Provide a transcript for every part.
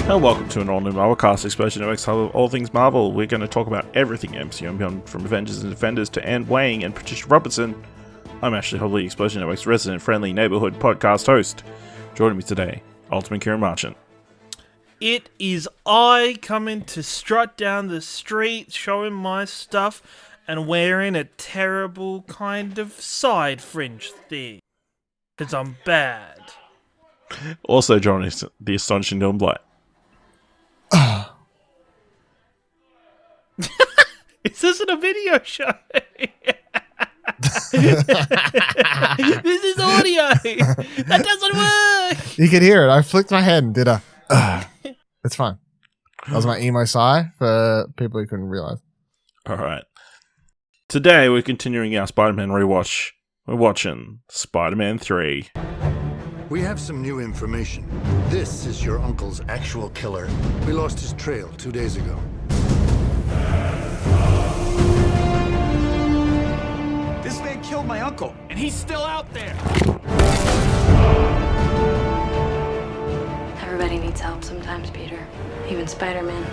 And welcome to an all-new Marvelcast Explosion of X of all things Marvel. We're going to talk about everything MCU and beyond, from Avengers and Defenders to Anne Wang and Patricia Robertson. I'm Ashley Hobley, Explosion Network's resident friendly neighborhood podcast host. Joining me today, Ultimate Ciaran Marchant. It is I coming to strut down the street, showing my stuff, and wearing a terrible kind of side fringe thing. Because I'm bad. Also joining us, the astonishing Dylan Blight. This isn't a video show. This is audio. That doesn't work. You could hear it. I flicked my head and did a. It's fine. That was my emo sigh for people who couldn't realize. All right. Today we're continuing our Spider-Man rewatch. We're watching Spider-Man 3. We have some new information. This is your uncle's actual killer. We lost his trail 2 days ago. This man killed my uncle, and he's still out there. Everybody needs help sometimes, Peter. Even Spider-Man.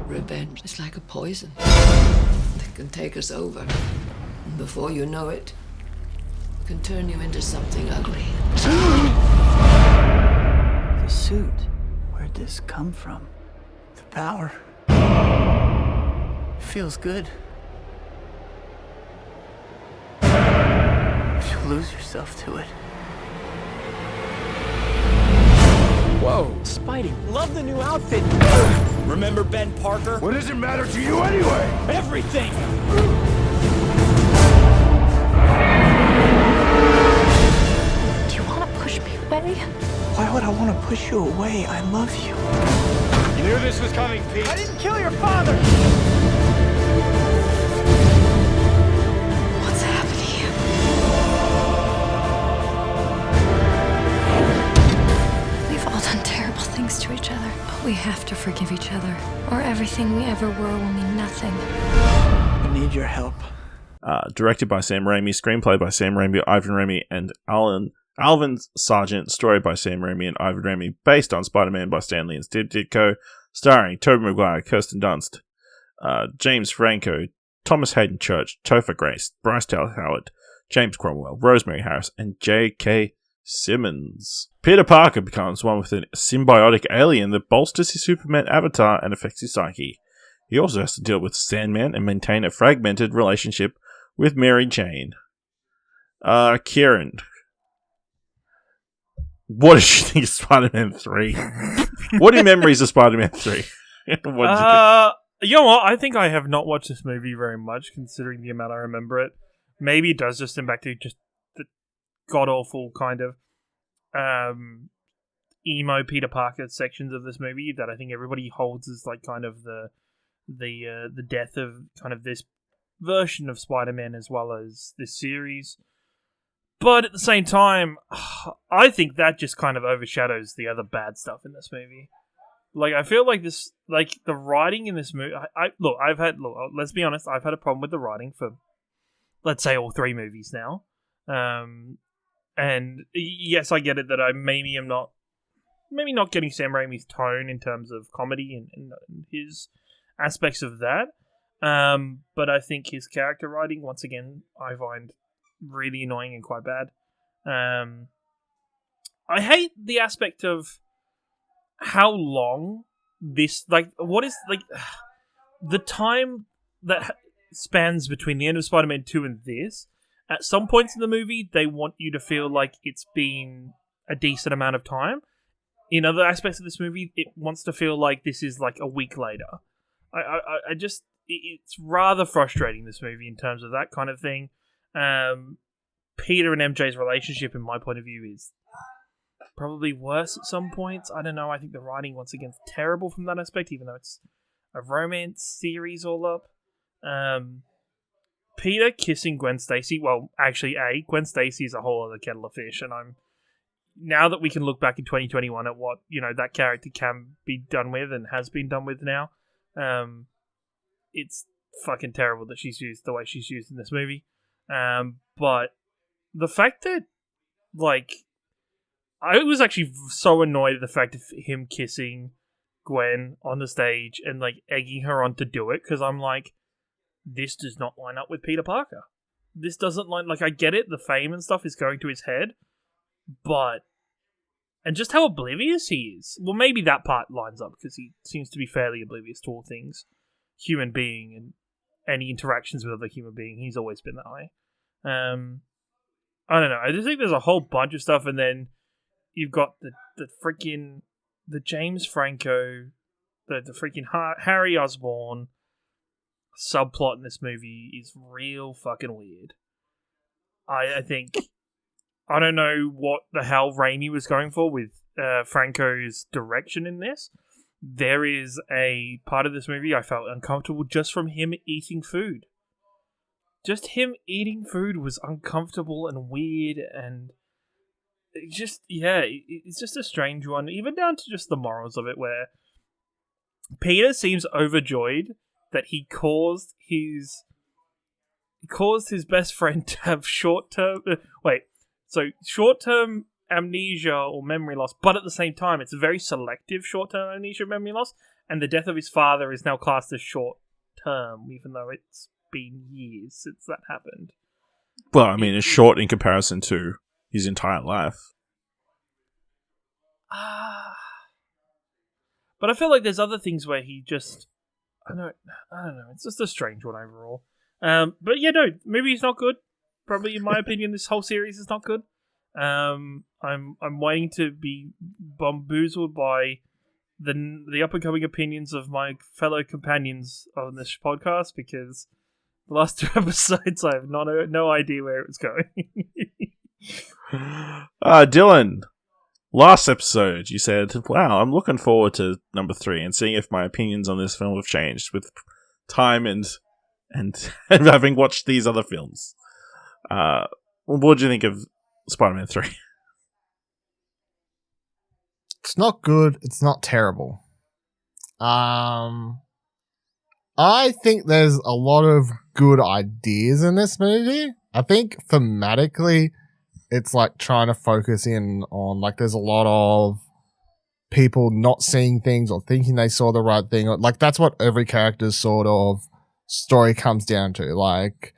Revenge is like a poison that can take us over. And before you know it, can turn you into something ugly. The suit. Where'd this come from? The power. Feels good. You lose yourself to it. Whoa, Spidey, love the new outfit. Remember Ben Parker? What does it matter to you anyway? Everything! Do you want to push me away? Why would I want to push you away? I love you. You knew this was coming, Pete. I didn't kill your father! What's happening? We've all done terrible things to each other, but we have to forgive each other, or everything we ever were will mean nothing. I need your help. Directed by Sam Raimi, screenplay by Sam Raimi, Ivan Raimi, and Alvin Sargent, story by Sam Raimi and Ivan Raimi, based on Spider-Man by Stan Lee and Steve Ditko, starring Tobey Maguire, Kirsten Dunst, James Franco, Thomas Haden Church, Topher Grace, Bryce Dallas Howard, James Cromwell, Rosemary Harris, and J.K. Simmons. Peter Parker becomes one with a symbiotic alien that bolsters his Superman avatar and affects his psyche. He also has to deal with Sandman and maintain a fragmented relationship with Mary Jane. Ciaran, what did you think of Spider-Man 3? What are your memories of Spider-Man 3? What did you think? You know what? I think I have not watched this movie very much, considering the amount I remember it. Maybe it does just stem back to just the god-awful kind of emo Peter Parker sections of this movie that I think everybody holds as like kind of the death of kind of this version of Spider-Man as well as this series. But at the same time, I think that just kind of overshadows the other bad stuff in this movie. Like, I feel like this, like, the writing in this movie, let's be honest, I've had a problem with the writing for, let's say, all three movies now. And yes, I get it that I maybe not getting Sam Raimi's tone in terms of comedy and his aspects of that. But I think his character writing, once again, I find really annoying and quite bad. I hate the aspect of how long this, like, what is, like, the time that spans between the end of Spider-Man 2 and this. At some points in the movie, they want you to feel like it's been a decent amount of time. In other aspects of this movie, it wants to feel like this is like a week later. I just, it's rather frustrating, this movie, in terms of that kind of thing. Peter and MJ's relationship, in my point of view, is probably worse at some points. I don't know. I think the writing, once again, is terrible from that aspect, even though it's a romance series all up. Peter kissing Gwen Stacy. Well, actually, Gwen Stacy is a whole other kettle of fish, and now that we can look back in 2021 at what, you know, that character can be done with and has been done with now, it's fucking terrible that she's used the way she's used in this movie. But the fact that, like, I was actually so annoyed at the fact of him kissing Gwen on the stage and like egging her on to do it, because I'm like, this does not line up with Peter Parker. This doesn't like I get it, the fame and stuff is going to his head, but and just how oblivious he is. Well, maybe that part lines up because he seems to be fairly oblivious to all things human being and any interactions with other human being. He's always been that way. I don't know. I just think there's a whole bunch of stuff, and then you've got the freaking the James Franco, the freaking Harry Osborn subplot in this movie is real fucking weird. I think I don't know what the hell Raimi was going for with Franco's direction in this. There is a part of this movie I felt uncomfortable just from him eating food. Just him eating food was uncomfortable and weird, and it's just a strange one, even down to just the morals of it, where Peter seems overjoyed that he caused his best friend to have short-term amnesia or memory loss, but at the same time it's a very selective short-term amnesia memory loss, and the death of his father is now classed as short-term, even though it's been years since that happened. Well, I mean, it's short in comparison to his entire life. But I feel like there's other things where he just I don't know. It's just a strange one overall. But yeah, no, movie is not good. Probably, in my opinion, this whole series is not good. I'm waiting to be bamboozled by the up and coming opinions of my fellow companions on this podcast, because the last 2 episodes I have no idea where it was going. Dylan, last episode you said, "Wow, I'm looking forward to number 3 and seeing if my opinions on this film have changed with time and having watched these other films." What do you think of Spider-Man 3? It's not good. It's not terrible. I think there's a lot of good ideas in this movie. I think thematically, it's like trying to focus in on, like, there's a lot of people not seeing things or thinking they saw the right thing. Like, that's what every character's sort of story comes down to. Like,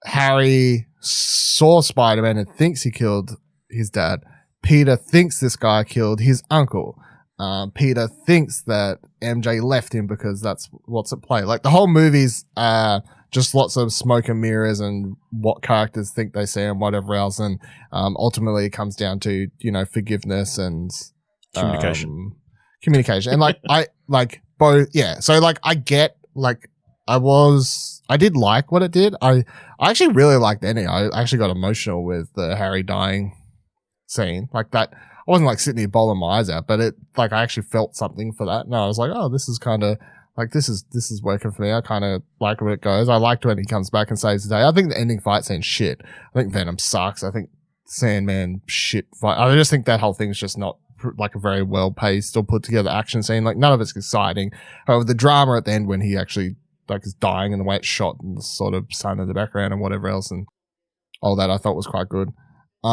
Harry saw Spider-Man and thinks he killed his dad. Peter thinks this guy killed his uncle. Peter thinks that MJ left him because that's what's at play. Like, the whole movie's just lots of smoke and mirrors and what characters think they see and whatever else. And ultimately it comes down to, you know, forgiveness and communication. And I get, like, I did like what it did. I actually really liked the ending. I actually got emotional with the Harry dying scene. Like, that, I wasn't like sitting here bawling my eyes out, but it, like, I actually felt something for that. And I was like, oh, this is kind of like, this is working for me. I kind of like where it goes. I liked when he comes back and saves the day. I think the ending fight scene's shit. I think Venom sucks. I think Sandman shit fight. I just think that whole thing's just not like a very well paced or put together action scene. Like, none of it's exciting. However, the drama at the end when he actually, like, is dying and the way it's shot and the sort of sun in the background and whatever else and all that, I thought was quite good. There's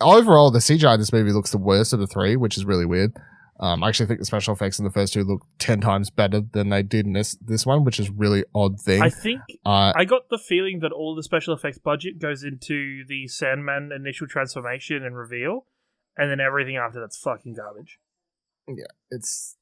overall the CGI in this movie looks the worst of the 3, which is really weird. I actually think the special effects in the first 2 look 10 times better than they did in this one, which is a really odd thing. I think I got the feeling that all the special effects budget goes into the Sandman initial transformation and reveal, and then everything after that's fucking garbage. Yeah, it's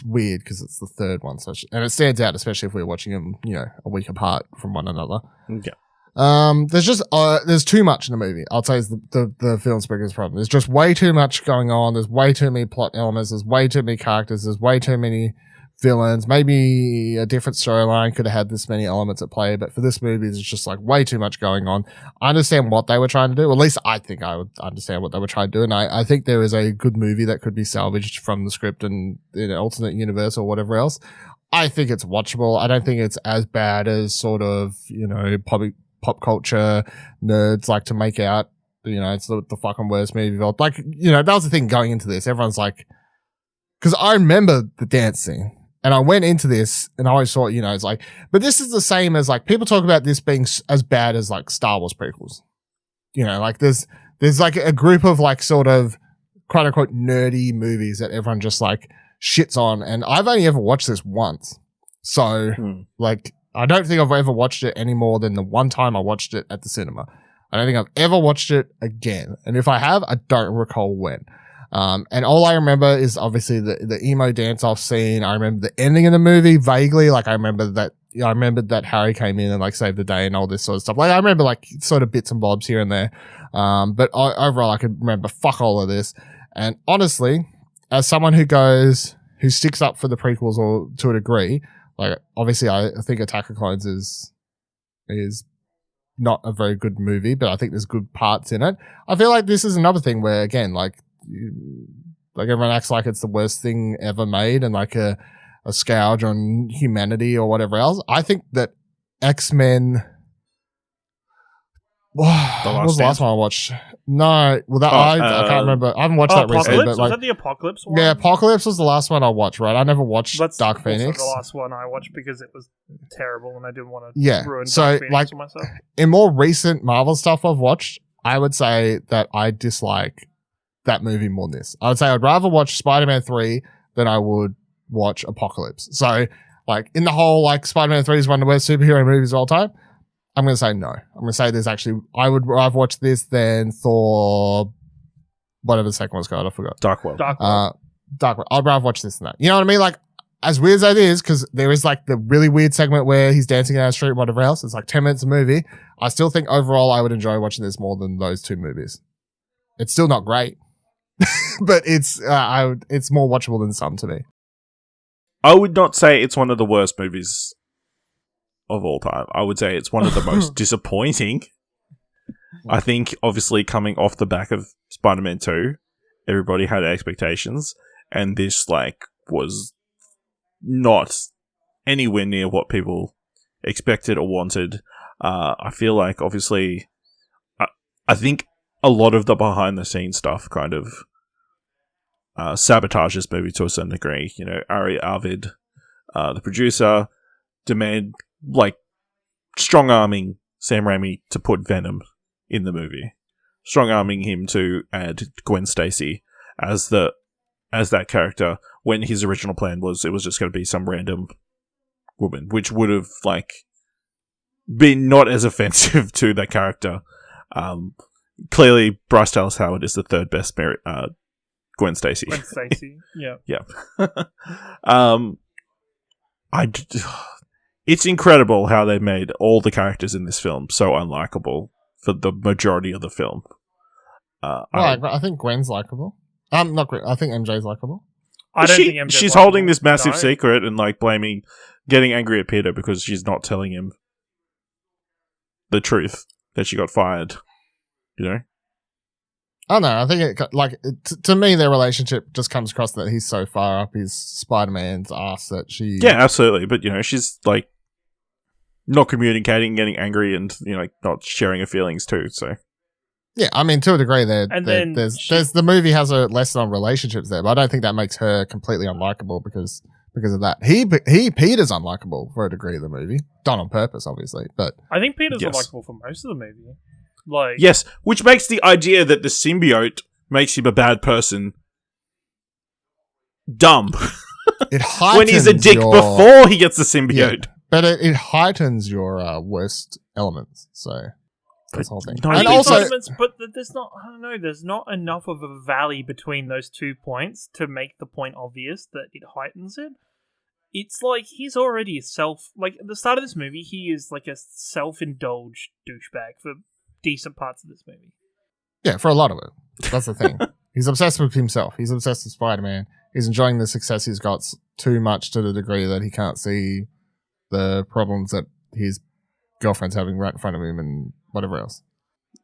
weird because it's the third one, and it stands out, especially if we're watching them, you know, a week apart from one another. Yeah. There's just there's too much in the movie. I'll say is the film's biggest problem. There's just way too much going on. There's way too many plot elements. There's way too many characters. There's way too many villains. Maybe a different storyline could have had this many elements at play, but for this movie, there's just like way too much going on. I understand what they were trying to do. Or at least I think I would understand what they were trying to do, and I think there is a good movie that could be salvaged from the script and in an alternate universe or whatever else. I think it's watchable. I don't think it's as bad as sort of, you know, pop culture nerds like to make out. You know, it's the fucking worst movie. Like, you know, that was the thing going into this. Everyone's like, because I remember the dance scene. And I went into this and I always thought, you know, it's like, but this is the same as, like, people talk about this being as bad as, like, Star Wars prequels. like there's like a group of like sort of quote unquote nerdy movies that everyone just like shits on, and I've only ever watched this once, so like I don't think I've ever watched it any more than the one time I watched it at the cinema. I don't think I've ever watched it again, and if I have, I don't recall when. And all I remember is obviously the emo dance off scene. I remember the ending of the movie vaguely. Like I remembered that Harry came in and like saved the day and all this sort of stuff. Like I remember like sort of bits and bobs here and there. But overall I could remember fuck all of this. And honestly, as someone who sticks up for the prequels or to a degree, like obviously I think Attack of Clones is not a very good movie, but I think there's good parts in it. I feel like this is another thing where again, like everyone acts like it's the worst thing ever made and like a scourge on humanity or whatever else. I think that X-Men. What was the last one I watched? No, well, I can't remember. I haven't watched that recently. But like, was that the Apocalypse one? Yeah, Apocalypse was the last one I watched, right? I never watched Dark Phoenix. The last one I watched because it was terrible and I didn't want to ruin Dark Phoenix like, for myself. In more recent Marvel stuff I've watched, I would say that I dislike that movie more than this. I would say I'd rather watch Spider-Man 3 than I would watch Apocalypse. So, like, in the whole, like, Spider-Man 3 is one of the worst superhero movies of all time, I'm going to say no. I'm going to say there's actually, I've watched this than Thor, whatever the second one's called, I forgot. Dark World. I'd rather watch this than that. You know what I mean? Like, as weird as that is, because there is, like, the really weird segment where he's dancing down the street and whatever else. It's like 10 minutes of movie. I still think overall I would enjoy watching this more than those two movies. It's still not great, but it's more watchable than some to me. I would not say it's one of the worst movies of all time. I would say it's one of the most disappointing. I think, obviously, coming off the back of Spider-Man 2, everybody had expectations, and this, like, was not anywhere near what people expected or wanted. I feel like, obviously, I think a lot of the behind-the-scenes stuff kind of sabotage this movie to a certain degree. You know, Ari Arvid, the producer, like, strong-arming Sam Raimi to put Venom in the movie. Strong-arming him to add Gwen Stacy as that character, when his original plan was it was just going to be some random woman, which would have, like, been not as offensive to that character. Clearly, Bryce Dallas Howard is the third best Gwen Stacy. Gwen Stacy, yeah. Yeah. It's incredible how they made all the characters in this film so unlikable for the majority of the film. I think Gwen's likable. Not Gwen. I think MJ's likable. I don't think MJ's she's likable, holding this massive secret and, like, getting angry at Peter because she's not telling him the truth that she got fired. You know? Oh no, I think to me their relationship just comes across that he's so far up his Spider-Man's ass that she... Yeah, absolutely. But, you know, she's, like, not communicating, getting angry, and, you know, like, not sharing her feelings too, so... Yeah, I mean, to a degree, there's the movie has a lesson on relationships there, but I don't think that makes her completely unlikable because of that. Peter's unlikable for a degree of the movie. Done on purpose, obviously, but... I think Peter's unlikable for most of the movie. Like, yes, which makes the idea that the symbiote makes him a bad person dumb. It heightens when he's a dick before he gets the symbiote. Yeah, but it heightens your worst elements, so that's the whole thing. And also, elements, but there's not, I don't know, there's not enough of a valley between those 2 points to make the point obvious that it heightens it. It's like he's already like at the start of this movie, he is like a self-indulged douchebag for decent parts of this movie. Yeah, for a lot of it. That's the thing. He's obsessed with himself. He's obsessed with Spider-Man. He's enjoying the success he's got too much to the degree that he can't see the problems that his girlfriend's having right in front of him and whatever else.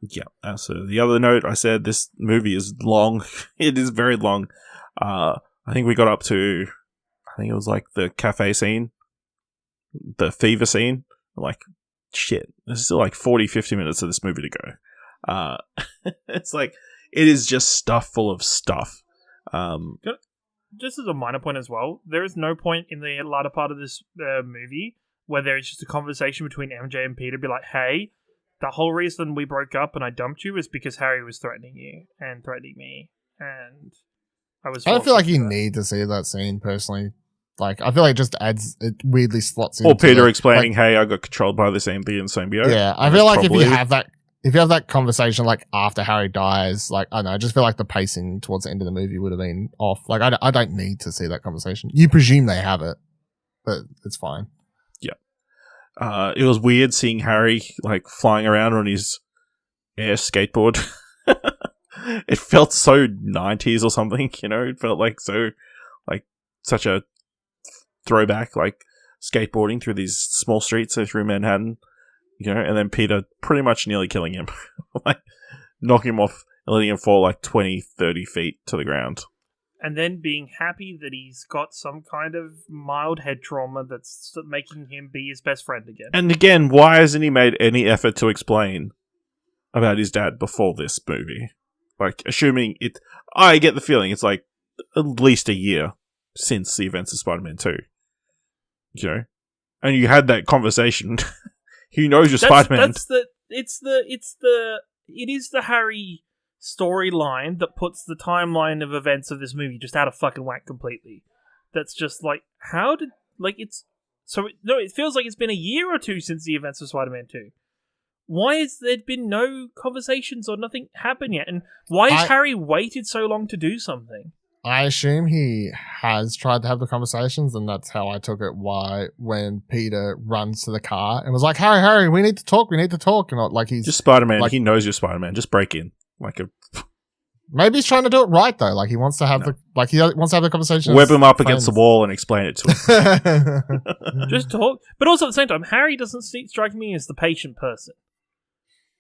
Yeah, absolutely. The other note, I said this movie is long. It is very long. I think we got up to, I think it was like the cafe scene, the fever scene. I'm like, shit, there's still like 40-50 minutes of this movie to go. It's like, it is just stuff full of stuff. Just as a minor point as well, there is no point in the latter part of this movie where there is just a conversation between MJ and Peter, be like, hey, the whole reason we broke up and I dumped you is because Harry was threatening you and threatening me, and I don't feel like you that. need to see that scene personally. Like, I feel like it just adds, it weirdly slots in. Or Peter explaining, hey, I got controlled by the same thing in symbiote. Yeah, I feel like if you have that conversation like after Harry dies, like, I don't know, I just feel like the pacing towards the end of the movie would have been off. Like, I don't need to see that conversation. You presume they have it, but it's fine. It was weird seeing Harry like flying around on his air skateboard. It felt so 90s or something, you know? It felt like so, like, such a throwback, like skateboarding through these small streets, so through Manhattan, you know? And then Peter pretty much nearly killing him, like knocking him off and letting him fall like 20, 30 feet to the ground. And then being happy that he's got some kind of mild head trauma that's making him be his best friend again. And again, why hasn't he made any effort to explain about his dad before this movie? Like, assuming it... I get the feeling it's like at least a year since the events of Spider-Man 2. You know? And you had that conversation. He knows you're Spider-Man. It is the Harry storyline that puts the timeline of events of this movie just out of fucking whack completely. That's just like, how did, like, it's so it feels like it's been a year or two since the events of Spider-Man 2. Why has there been no conversations or nothing happened yet? And why has Harry waited so long to do something? I assume he has tried to have the conversations, and that's how I took it. Why, when Peter runs to the car and was like, Harry, we need to talk, and not like he's just Spider-Man. Like, he knows you're Spider-Man. Just break in. Maybe he's trying to do it right though. Like, he wants to have the conversation. Web him up against the wall and explain it to him. Just talk. But also at the same time, Harry doesn't strike me as the patient person.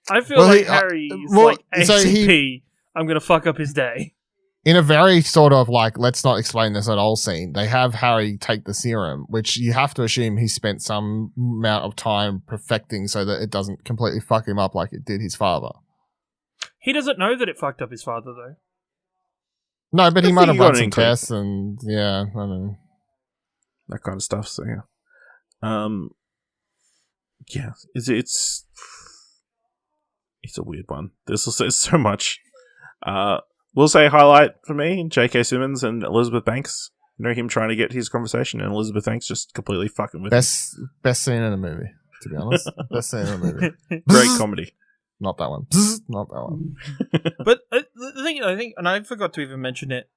I feel like Harry's like ACP. I'm going to fuck up his day. In a very sort of like, let's not explain this at all scene, they have Harry take the serum, which you have to assume he spent some amount of time perfecting so that it doesn't completely fuck him up like it did his father. He doesn't know that it fucked up his father, though. No, but he might have run some tests and, yeah, I mean. That kind of stuff, so yeah. Yeah, it's a weird one. There's so much. We'll say highlight for me, J.K. Simmons and Elizabeth Banks. You know, him trying to get his conversation and Elizabeth Banks just completely fucking with him. Best scene in the movie, to be honest. Best scene in the movie. Great comedy. Not that one. Not that one. But the thing, I think, and I forgot to even mention it,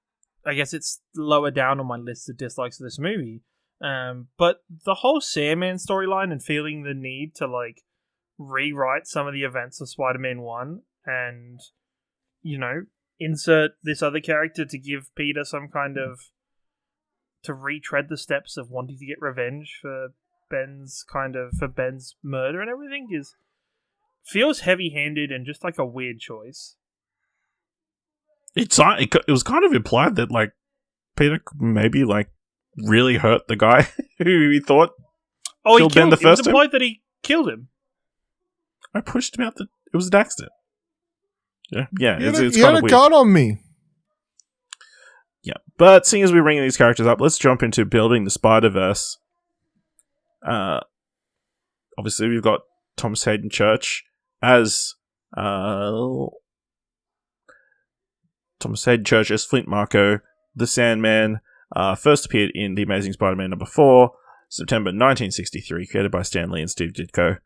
I guess it's lower down on my list of dislikes of this movie. But the whole Sandman storyline and feeling the need to, like, rewrite some of the events of Spider-Man 1 and, you know, insert this other character to give Peter some kind of, to retread the steps of wanting to get revenge for Ben's murder and everything feels heavy-handed and just like a weird choice. It was kind of implied that, like, Peter maybe, like, really hurt the guy who he thought killed Ben the first time. It was implied that he killed him. I pushed him out it was an accident. Yeah, it's kind of weird. You had a gun on me. Yeah, but seeing as we're bringing these characters up, let's jump into building the Spider-Verse. Obviously, we've got Thomas Haden Church as Thomas Haden Church as Flint Marko, the Sandman. First appeared in The Amazing Spider-Man #4, September 1963, created by Stan Lee and Steve Ditko.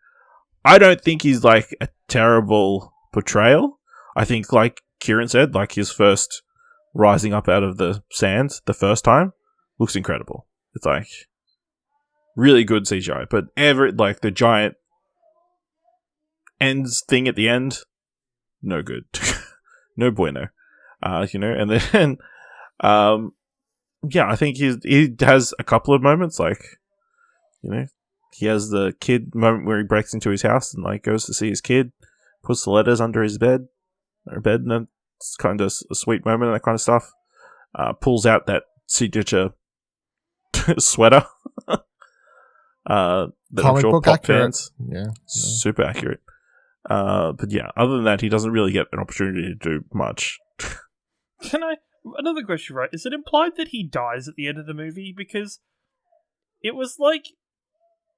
I don't think he's like a terrible portrayal. I think, like Ciaran said, like his first rising up out of the sand the first time looks incredible. It's like really good CGI, but like the giant ends thing at the end, no good. No bueno. You know, and then yeah, I think he has a couple of moments, like, you know, he has the kid moment where he breaks into his house and like goes to see his kid, puts the letters under his bed, and it's kind of a sweet moment and that kind of stuff. Pulls out that signature sweater. That I'm sure pop fans, yeah, super accurate. But yeah, other than that, he doesn't really get an opportunity to do much. Another question, right? Is it implied that he dies at the end of the movie? Because it was like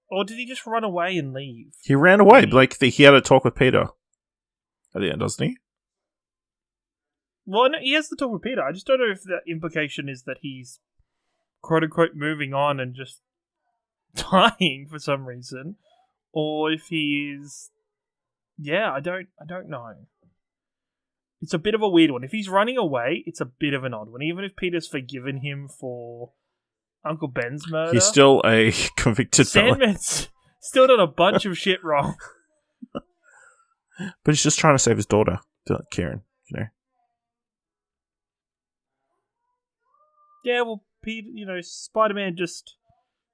Or did he just run away and leave? He ran away. Like, he had a talk with Peter at the end, doesn't he? Well, no, he has the talk with Peter. I just don't know if the implication is that he's quote-unquote moving on and just dying for some reason. Or if he is... Yeah, I don't know. It's a bit of a weird one. If he's running away, it's a bit of an odd one. Even if Peter's forgiven him for Uncle Ben's murder... He's still a convicted felon. Sandman's still done a bunch of shit wrong. But he's just trying to save his daughter, Ciaran, you know. Yeah, well, Peter, Spider-Man just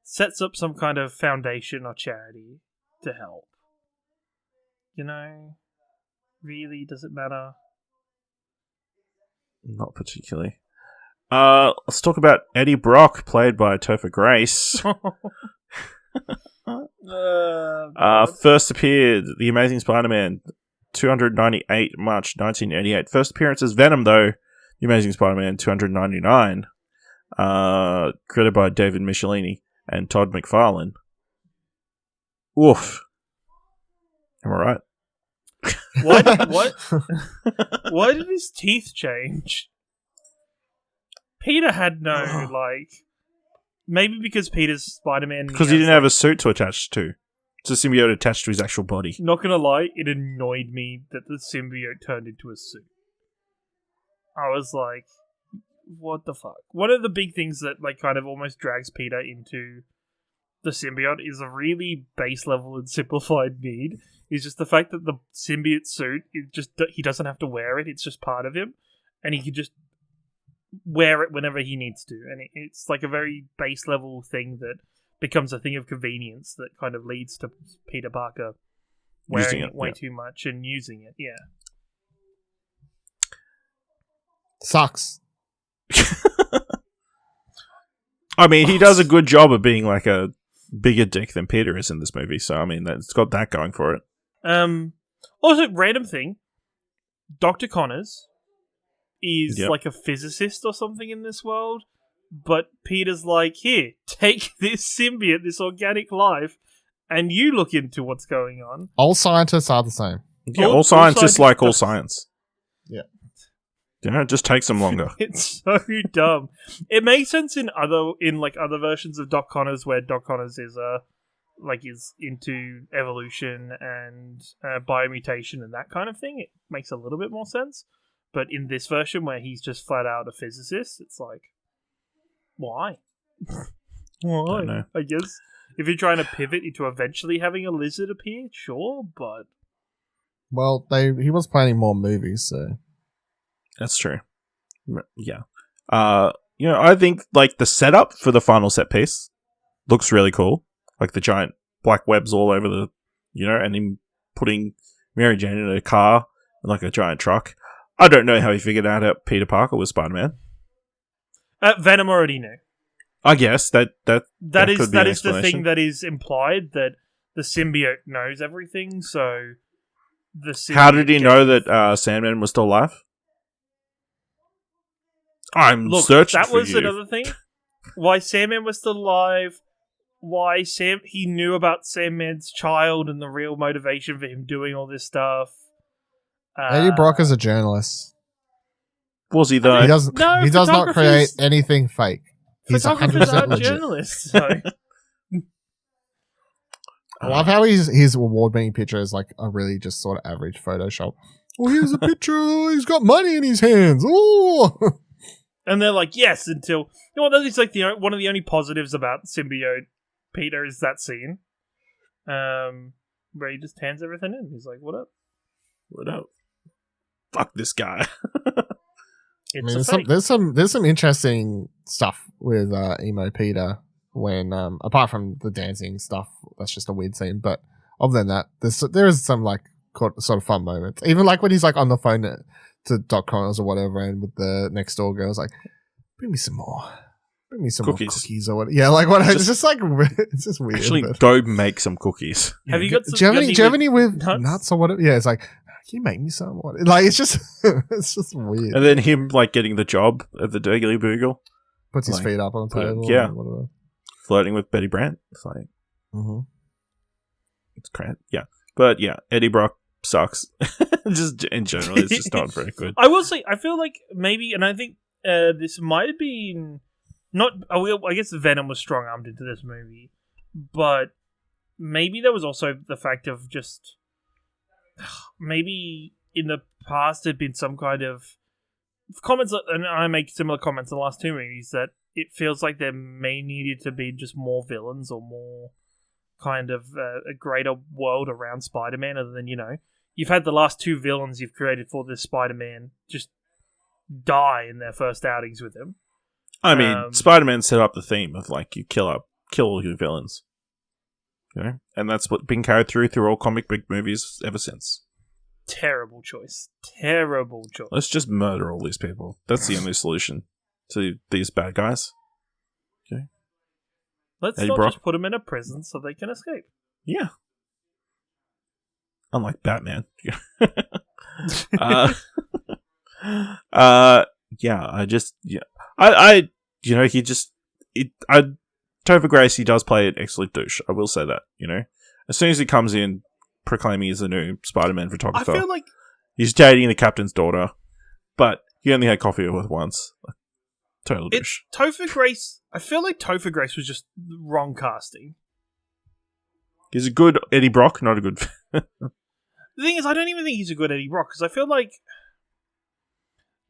sets up some kind of foundation or charity to help. Really, does it matter? Not particularly. Let's talk about Eddie Brock, played by Topher Grace. First appeared The Amazing Spider-Man, 298 March 1988. First appearance as Venom, though, The Amazing Spider-Man, 299. Created by David Michelini and Todd McFarlane. Oof. Am I right? Why did his teeth change? Peter had no, maybe because Peter's Spider-Man... Because he didn't have a suit to attach to. It's a symbiote attached to his actual body. Not gonna lie, it annoyed me that the symbiote turned into a suit. I was like, what the fuck? One of the big things that, kind of almost drags Peter into the symbiote is a really base level and simplified need. Is just the fact that the symbiote suit, he doesn't have to wear it, it's just part of him, and he can just wear it whenever he needs to, and it's like a very base level thing that becomes a thing of convenience that kind of leads to Peter Parker wearing it way too much and using it, yeah. Sucks. I mean, he does a good job of being like a bigger dick than Peter is in this movie, so I mean, it's got that going for it. Also, random thing, Dr. Connors is like a physicist or something in this world, but Peter's like, here, take this symbiote, this organic life, and you look into what's going on. All scientists are the same. Yeah, all scientists like all science. Yeah. It just takes them longer. It's so dumb. It makes sense in other versions of Doc Connors where Doc Connors is is into evolution and biomutation and that kind of thing. It makes a little bit more sense. But in this version where he's just flat out a physicist, it's like, why? Why? I guess if you're trying to pivot into eventually having a lizard appear, sure, but... Well, he was planning more movies, so... That's true. Yeah. I think, the setup for the final set piece looks really cool. Like the giant black webs all over the, and him putting Mary Jane in a car, like a giant truck. I don't know how he figured out how Peter Parker was Spider-Man. Venom already knew. I guess that is the thing that is implied, that the symbiote knows everything. So how did he know that Sandman was still alive? I'm searching that for was you. Another thing. Why Sandman was still alive? Why he knew about Sandman's child and the real motivation for him doing all this stuff. Eddie Brock is a journalist. Was he though? He does not create anything fake. He's photographers 100% aren't legit. journalists. So. I love how his award-winning picture is like a really just sort of average Photoshop. Oh, here's a picture. He's got money in his hands. Oh. And they're like, yes, until... that is like one of the only positives about Symbiote Peter is that scene. Where he just hands everything in. He's like, what up? What up? Fuck this guy. There's some interesting stuff with emo Peter when apart from the dancing stuff, that's just a weird scene. But other than that, there is some sort of fun moments. Even when he's on the phone to Doc Connors or whatever, and with the next door girl, like, bring me some more. Bring me some cookies. More cookies or what? Yeah, what? It's just it's just weird. Actually, go make some cookies. Have you got some? Do you have any with nuts or whatever? Yeah, it's like, can you make me some? It's just it's just weird. And then him getting the job at the Daily Bugle, puts his feet up on the table. Yeah, flirting with Betty Brant. It's like, it's crazy. Yeah, but yeah, Eddie Brock sucks. Just in general, it's just not very good. I will say, I feel like maybe, and I think this might have been not. I guess Venom was strong armed into this movie, but maybe there was also the fact of just maybe in the past there'd been some kind of comments, and I make similar comments in the last two movies, that it feels like there may needed to be just more villains or more kind of a greater world around Spider-Man, other than, you've had the last two villains you've created for this Spider-Man just die in their first outings with him. I mean, Spider-Man set up the theme of, like, you kill all your villains. And that's what's been carried through all comic book movies ever since. Terrible choice. Let's just murder all these people. That's the only solution to these bad guys. Okay. Let's Eddie not Brock? just put them in a prison so they can escape. Yeah. Unlike Batman. Topher Grace, he does play an excellent douche. I will say that, As soon as he comes in proclaiming he's the new Spider-Man photographer, I feel like he's dating the captain's daughter, but he only had coffee with once. Total douche. Topher Grace, I feel like Topher Grace was just wrong casting. He's a good Eddie Brock, not a good... The thing is, I don't even think he's a good Eddie Brock, because I feel like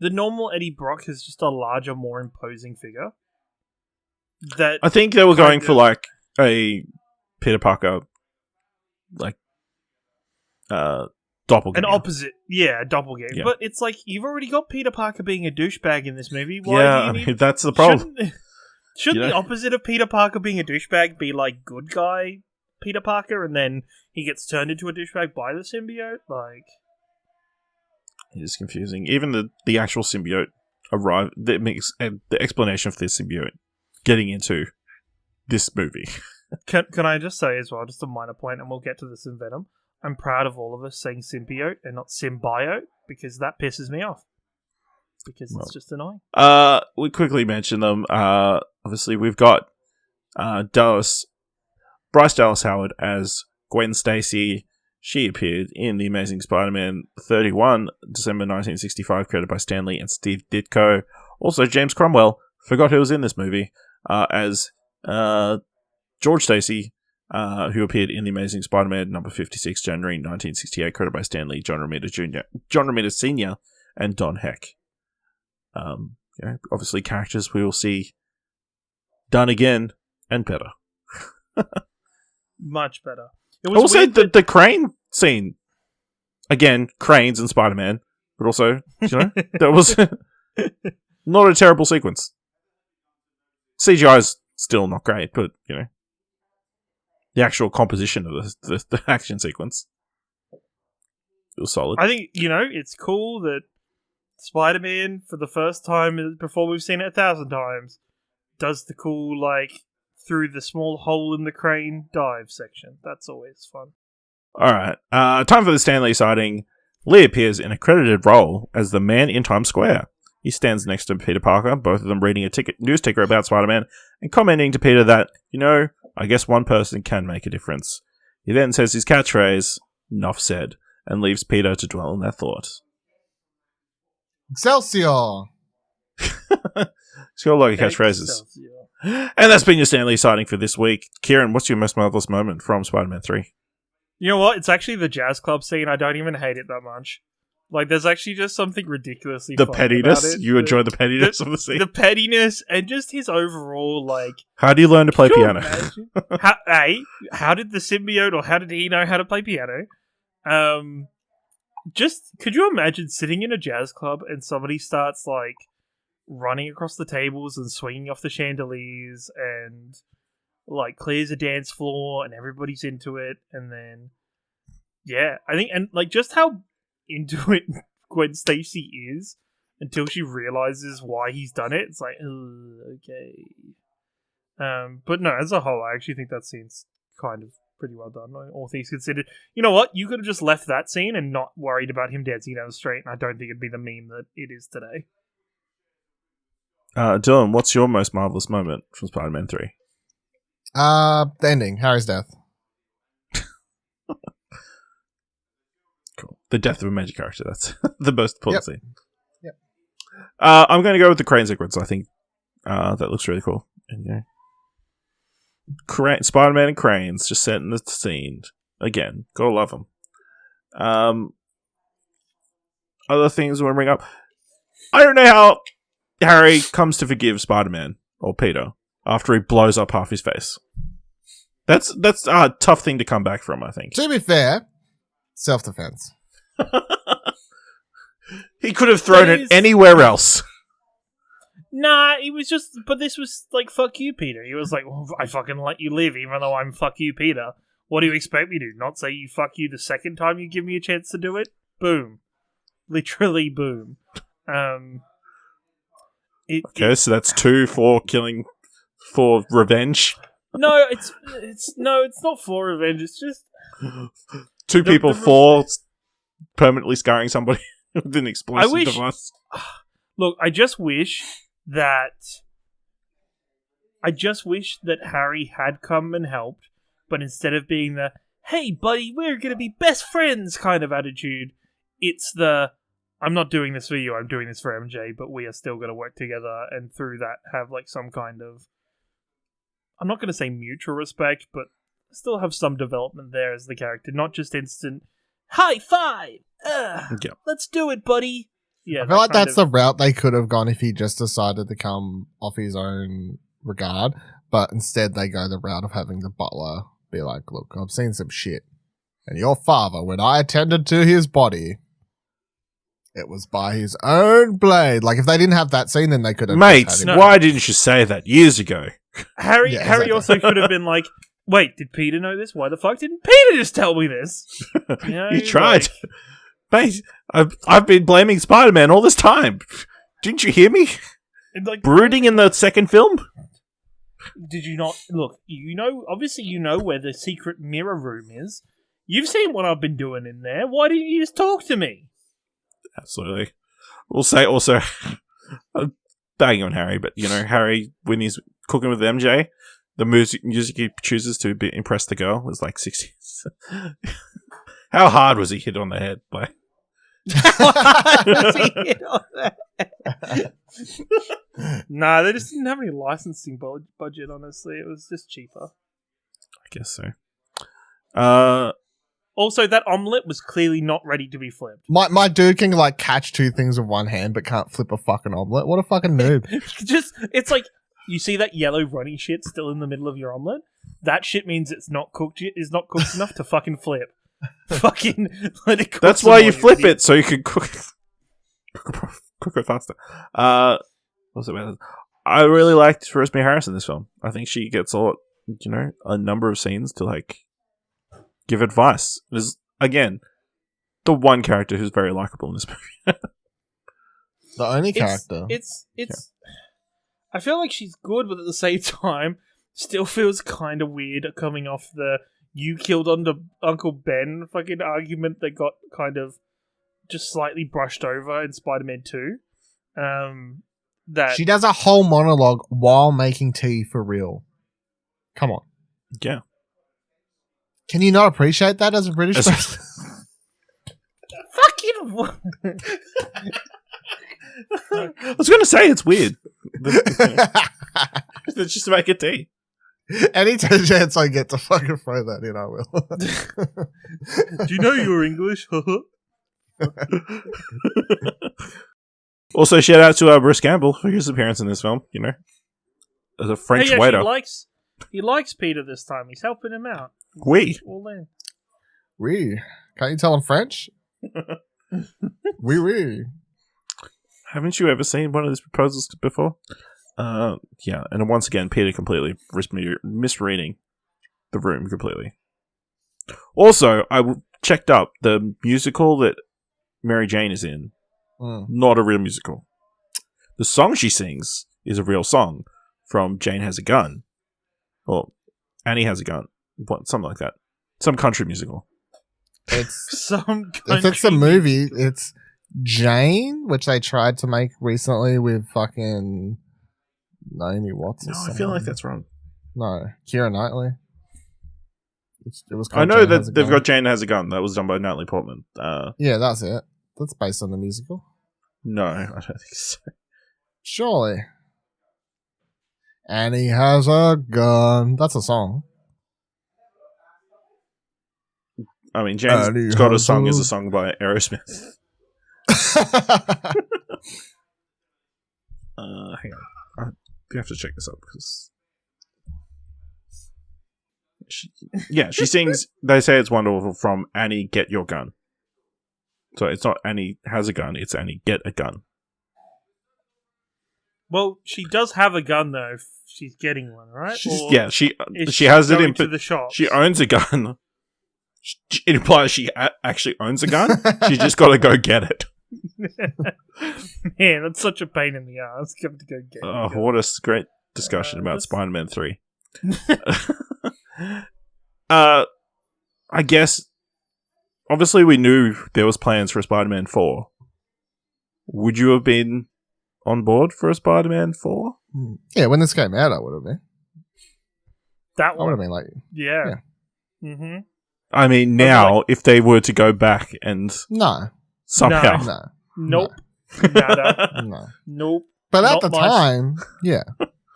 the normal Eddie Brock is just a larger, more imposing figure. That I think they were going for, like, a Peter Parker, like, doppelganger. An opposite, a doppelganger. Yeah. But it's like, you've already got Peter Parker being a douchebag in this movie. Why do you need... that's the problem. Shouldn't the opposite of Peter Parker being a douchebag be, like, good guy Peter Parker, and then he gets turned into a douchebag by the symbiote? Like, it is confusing. Even the actual symbiote arrived. The explanation for this symbiote getting into this movie. Can I just say as well, just a minor point, and we'll get to this in Venom. I'm proud of all of us saying symbiote and not symbiote, because that pisses me off. Because it's just annoying. We quickly mention them. Obviously, we've got Bryce Dallas Howard as Gwen Stacy. She appeared in The Amazing Spider-Man 31, December 1965, created by Stan Lee and Steve Ditko. Also, James Cromwell, forgot who was in this movie, as George Stacy, who appeared in The Amazing Spider-Man number 56, January 1968, created by Stan Lee, John Romita Sr., and Don Heck. Obviously characters we will see done again and better. Much better. I will say the crane scene, again, cranes and Spider-Man, but also, that was not a terrible sequence. CGI is still not great, but, the actual composition of the action sequence, it was solid. I think, it's cool that Spider-Man, for the first time before we've seen it 1,000 times, does the cool, like, through the small hole in the crane dive section. That's always fun. Alright, time for the Stan Lee sighting. Lee appears in a credited role as the man in Times Square. He stands next to Peter Parker, both of them reading a news ticker about Spider-Man, and commenting to Peter that, I guess one person can make a difference. He then says his catchphrase, "Nuff said," and leaves Peter to dwell on that thought. Excelsior! It's got a lot of catchphrases. And that's been your Stan Lee sighting for this week. Ciaran, what's your most marvelous moment from Spider-Man 3? You know what? It's actually the jazz club scene. I don't even hate it that much. Like, there's actually just something ridiculously the fun pettiness? about it. You enjoy the pettiness of the scene? The pettiness and just his overall, like... How do you learn to play piano? How did the symbiote, or how did he know how to play piano? Could you imagine sitting in a jazz club and somebody starts, like, running across the tables and swinging off the chandeliers and, like, clears a dance floor and everybody's into it, and then... Yeah, I think... And, like, just how into it Gwen Stacy is until she realizes why he's done it. It's like, okay. But no, as a whole, I actually think that scene's kind of pretty well done, all things considered. You know what? You could have just left that scene and not worried about him dancing down the street, and I don't think it'd be the meme that it is today. Dylan, what's your most marvelous moment from Spider-Man 3? The ending, Harry's death. the death of a major character. That's the most important scene. Yep. I'm going to go with the crane sequence. I think that looks really cool. And, you know, Spider-Man and cranes just setting the scene again. Gotta love them. Other things I want to bring up. I don't know how Harry comes to forgive Spider-Man or Peter after he blows up half his face. That's a tough thing to come back from, I think. To be fair, self-defense. He could have thrown it anywhere else. Nah, it was just... But this was like, fuck you, Peter. He was like, well, I fucking let you live, even though I'm fuck you, Peter. What do you expect me to do? Not say you fuck you the second time you give me a chance to do it? Boom. Literally, boom. Okay, so that's 2 for killing... For revenge? No, it's not for revenge. It's just... 2 people for permanently scarring somebody with an explosive device. Look, I just wish that Harry had come and helped, but instead of being the, hey buddy, we're gonna be best friends kind of attitude, it's the, I'm not doing this for you, I'm doing this for MJ, but we are still gonna work together, and through that have like some kind of, I'm not gonna say mutual respect, but still have some development there as the character, not just instant high five. Let's do it, buddy. Yeah, I feel like that's the route they could have gone if he just decided to come off his own regard, but instead they go the route of having the butler be like, look, I've seen some shit, and your father, when I attended to his body, it was by his own blade. Like, if they didn't have that scene, then they could have... Mates, why didn't you say that years ago? Harry also could have been like, wait, did Peter know this? Why the fuck didn't Peter just tell me this? You know, you tried. Mate, I've been blaming Spider-Man all this time. Didn't you hear me? Like, brooding in the second film? Did you not? Look, obviously you know where the secret mirror room is. You've seen what I've been doing in there. Why didn't you just talk to me? Absolutely. We'll say also, I'm banging on Harry, but, you know, Harry, when he's cooking with MJ, the music he chooses to impress the girl is like 60s. How hard was he hit on the head by... Nah, they just didn't have any licensing budget, honestly. It was just cheaper. I guess so. Also, that omelette was clearly not ready to be flipped. My dude can like catch 2 things with one hand but can't flip a fucking omelette. What a fucking noob. It's like, you see that yellow runny shit still in the middle of your omelette? That shit means it's not cooked enough to fucking flip. Fucking let it cook. That's why you flip it, so you can cook it faster. What's it about? I really liked Rosemary Harris in this film. I think she gets a number of scenes to like give advice. There's again the one character who's very likable in this movie. The only character. It's. I feel like she's good, but at the same time, still feels kind of weird coming off the "you killed Uncle Ben" fucking argument that got kind of just slightly brushed over in Spider-Man 2. That she does a whole monologue while making tea for real. Come on. Yeah. Can you not appreciate that as a British person? Fucking. I was going to say it's weird. It's just to make a tea. Any chance I get to fucking throw that in, I will. Do you know you're English? Also, shout out to Bruce Campbell for his appearance in this film. You know, as a French waiter. He likes Peter this time. He's helping him out. Oui. Oui. Can't you tell him French? Oui, oui. Haven't you ever seen one of these proposals before? Yeah, and once again, Peter completely misreading the room completely. Also, I checked up the musical that Mary Jane is in. Not a real musical. The song she sings is a real song from Jane Has a Gun. Or Annie Has a Gun. Something like that. Some country musical. If Some it's a movie, it's Jane, which they tried to make recently with fucking Naomi Watts or No, something. I feel like that's wrong. No, Keira Knightley. It was I called know Jane Has a that they've Gun. got Jane Has a Gun. That was done by Natalie Portman. Yeah, that's it. That's based on the musical. No, I don't think so. Surely. Annie has a gun. That's a song. I mean, Jane's Got a Song is a song by Aerosmith. Hang on. You have to check this up because... she sings They Say It's Wonderful from Annie, Get Your Gun. So it's not Annie Has a Gun, it's Annie, Get a Gun. Well, she does have a gun though. If she's getting one, right? She Is has it in to the shop. She owns a gun. It implies she actually owns a gun. She's just got to go get it. Man, that's such a pain in the ass. You have to go get it. What a great discussion about Spider-Man 3. I guess, obviously we knew there was plans for a Spider-Man 4. Would you have been on board for a Spider-Man 4? Yeah, when this came out, I would have been. That I one. would have been like... Yeah. Mm-hmm. I mean, now, if they were to go back and... No. Somehow... No. Nope. Nada. No. Nope. But at Not the my- time, yeah.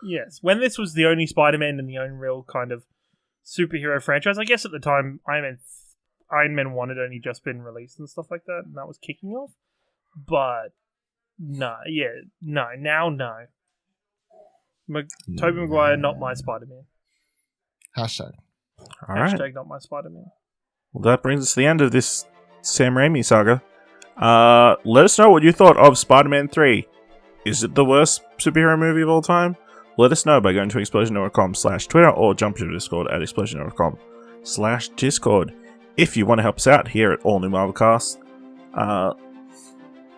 Yes. When this was the only Spider-Man and the only real kind of superhero franchise, I guess at the time Iron Man 1 had only just been released and stuff like that, and that was kicking off. But, now no. Tobey Maguire, not my Spider-Man. Hashtag. All right. Hashtag not my Spider-Man. Well, that brings us to the end of this Sam Raimi saga. Let us know what you thought of Spider-Man 3. Is it the worst superhero movie of all time? Let us know by going to explosion.com/Twitter or jump to the Discord at explosion.com/Discord. If you want to help us out here at All New Marvelcast,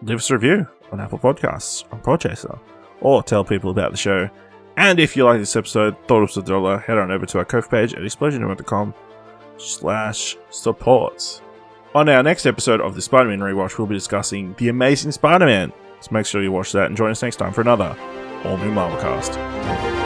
leave us a review on Apple Podcasts, on Podchaser, or tell people about the show. And if you like this episode, thought it was $1, head on over to our Ko-fi page at explosion.com/support. On our next episode of the Spider-Man Rewatch, we'll be discussing The Amazing Spider-Man. So make sure you watch that and join us next time for another All New Marvelcast.